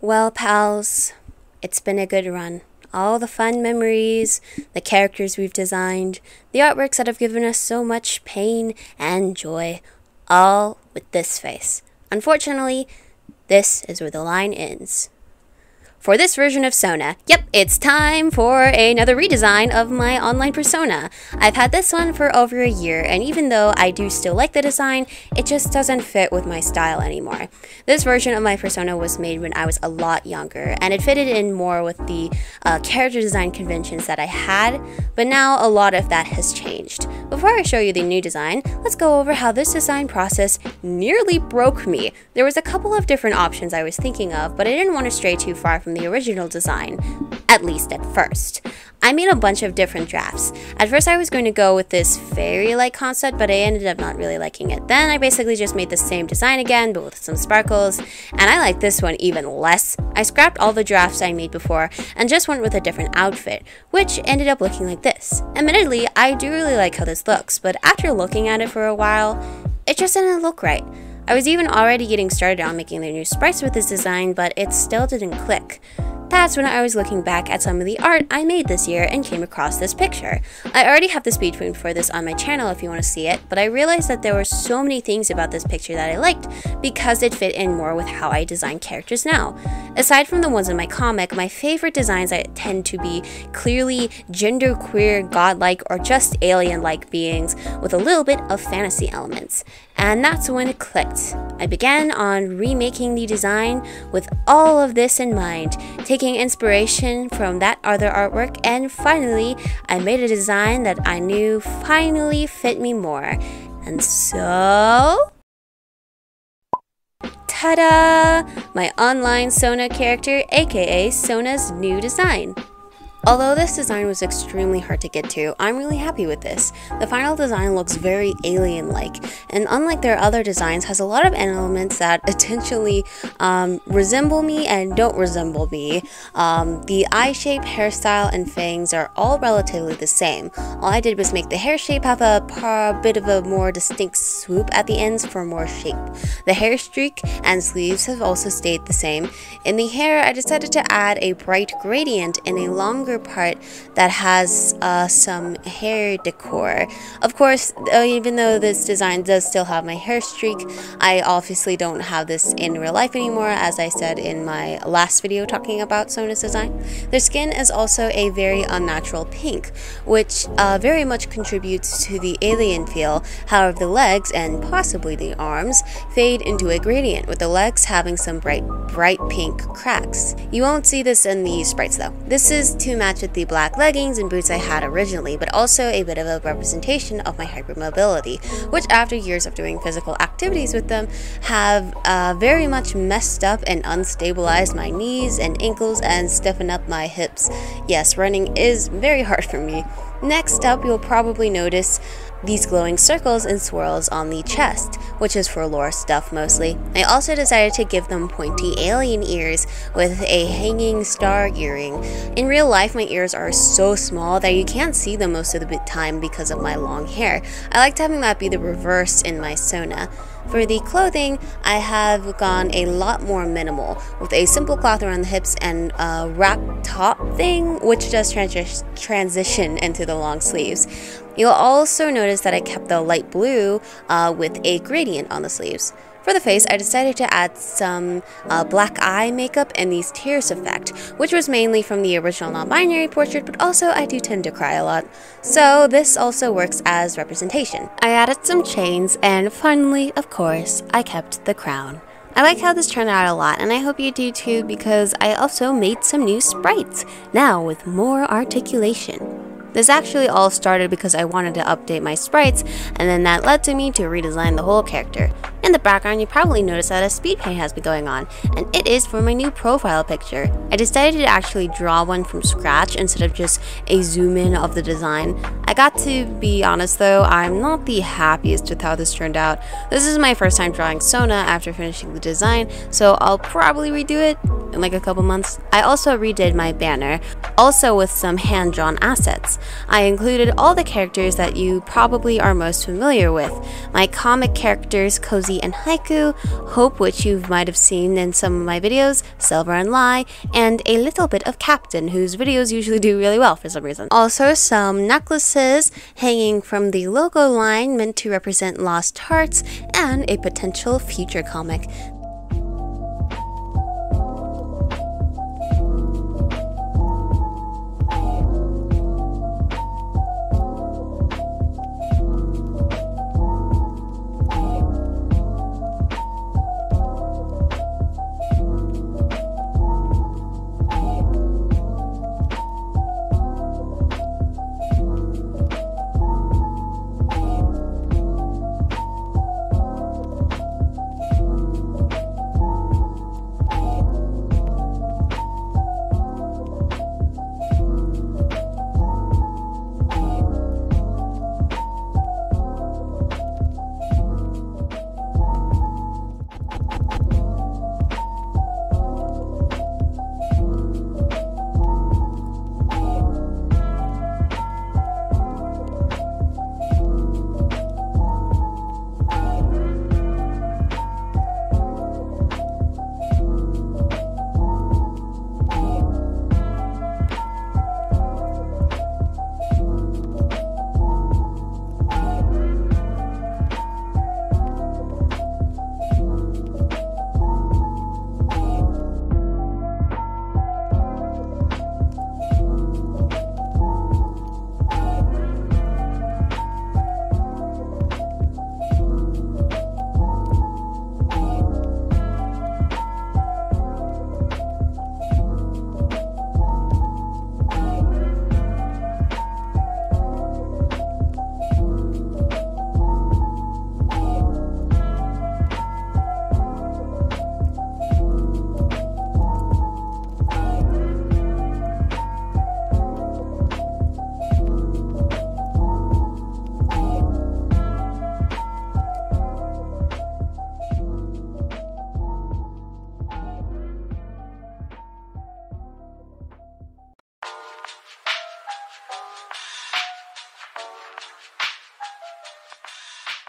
Well, pals, it's been a good run. All the fun memories, the characters we've designed, the artworks that have given us so much pain and joy, all with this face. Unfortunately, this is where the line ends. For this version of Sona, yep, it's time for another redesign of my online persona. I've had this one for over a year, and even though I do still like the design, it just doesn't fit with my style anymore. This version of my persona was made when I was a lot younger, and it fitted in more with the character design conventions that I had, but now a lot of that has changed. Before I show you the new design, let's go over how this design process nearly broke me. There was a couple of different options I was thinking of, but I didn't want to stray too far from the original design, at least at first. I made a bunch of different drafts. At first I was going to go with this fairy-like concept, but I ended up not really liking it. Then I basically just made the same design again, but with some sparkles, and I like this one even less. I scrapped all the drafts I made before and just went with a different outfit, which ended up looking like this. Admittedly, I do really like how this looks, but after looking at it for a while, it just didn't look right. I was even already getting started on making the new sprites with this design, but it still didn't click. That's when I was looking back at some of the art I made this year and came across this picture. I already have the speed print for this on my channel if you want to see it, but I realized that there were so many things about this picture that I liked because it fit in more with how I design characters now. Aside from the ones in my comic, my favorite designs tend to be clearly genderqueer, godlike, or just alien-like beings with a little bit of fantasy elements. And that's when it clicked. I began on remaking the design with all of this in mind, taking inspiration from that other artwork, and finally, I made a design that I knew finally fit me more. And so... ta-da! My online Sona character, aka Sona's new design. Although this design was extremely hard to get to, I'm really happy with this. The final design looks very alien-like, and unlike their other designs, has a lot of elements that essentially resemble me and don't resemble me. The eye shape, hairstyle, and fangs are all relatively the same. All I did was make the hair shape have a bit of a more distinct swoop at the ends for more shape. The hair streak and sleeves have also stayed the same. In the hair, I decided to add a bright gradient in a longer part that has some hair decor. Of course, even though this design does still have my hair streak, I obviously don't have this in real life anymore, as I said in my last video talking about Sona's design. Their skin is also a very unnatural pink, which very much contributes to the alien feel. However, the legs and possibly the arms fade into a gradient, with the legs having some bright pink cracks. You won't see this in the sprites though. This is to match with the black leggings and boots I had originally, but also a bit of a representation of my hypermobility, which after years of doing physical activities with them have very much messed up and unstabilized my knees and ankles and stiffened up my hips. Yes, running is very hard for me. Next up, you'll probably notice these glowing circles and swirls on the chest, which is for lore stuff mostly. I also decided to give them pointy alien ears with a hanging star earring. In real life, my ears are so small that you can't see them most of the time because of my long hair. I liked having that be the reverse in my Sona. For the clothing, I have gone a lot more minimal, with a simple cloth around the hips and a wrap top thing, which does transition into the long sleeves. You'll also notice that I kept the light blue with a gradient on the sleeves. For the face, I decided to add some black eye makeup and these tears effect, which was mainly from the original non-binary portrait, but also I do tend to cry a lot. So this also works as representation. I added some chains, and finally, of course, I kept the crown. I like how this turned out a lot, and I hope you do too, because I also made some new sprites, now with more articulation. This actually all started because I wanted to update my sprites, and then that led to me to redesign the whole character. In the background, you probably noticed that a speed paint has been going on, and it is for my new profile picture. I decided to actually draw one from scratch instead of just a zoom in of the design. I got to be honest though, I'm not the happiest with how this turned out. This is my first time drawing Sona after finishing the design, so I'll probably redo it in like a couple months. I also redid my banner, also with some hand-drawn assets. I included all the characters that you probably are most familiar with. My comic characters, Cozy poetry and haiku, Hope, which you might have seen in some of my videos, Silver and Lie, and a little bit of Captain, whose videos usually do really well for some reason. Also some necklaces hanging from the logo line meant to represent lost hearts, and a potential future comic.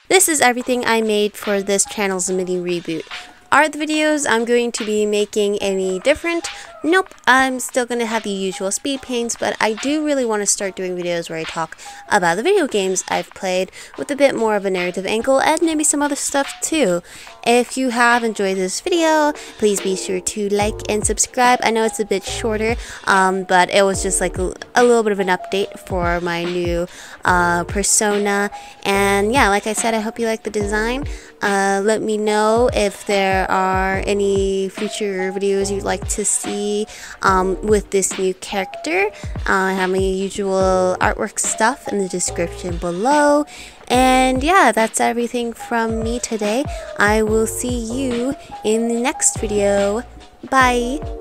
This is everything I made for this channel's mini reboot. Are the videos I'm going to be making any different? Nope, I'm still going to have the usual speed paints, but I do really want to start doing videos where I talk about the video games I've played with a bit more of a narrative angle and maybe some other stuff too. If you have enjoyed this video, please be sure to like and subscribe. I know it's a bit shorter, but it was just like a little bit of an update for my new persona. And yeah, like I said, I hope you like the design. Let me know if there are any future videos you'd like to see with this new character. I have my usual artwork stuff in the description below. And yeah, that's everything from me today. I will see you in the next video. Bye!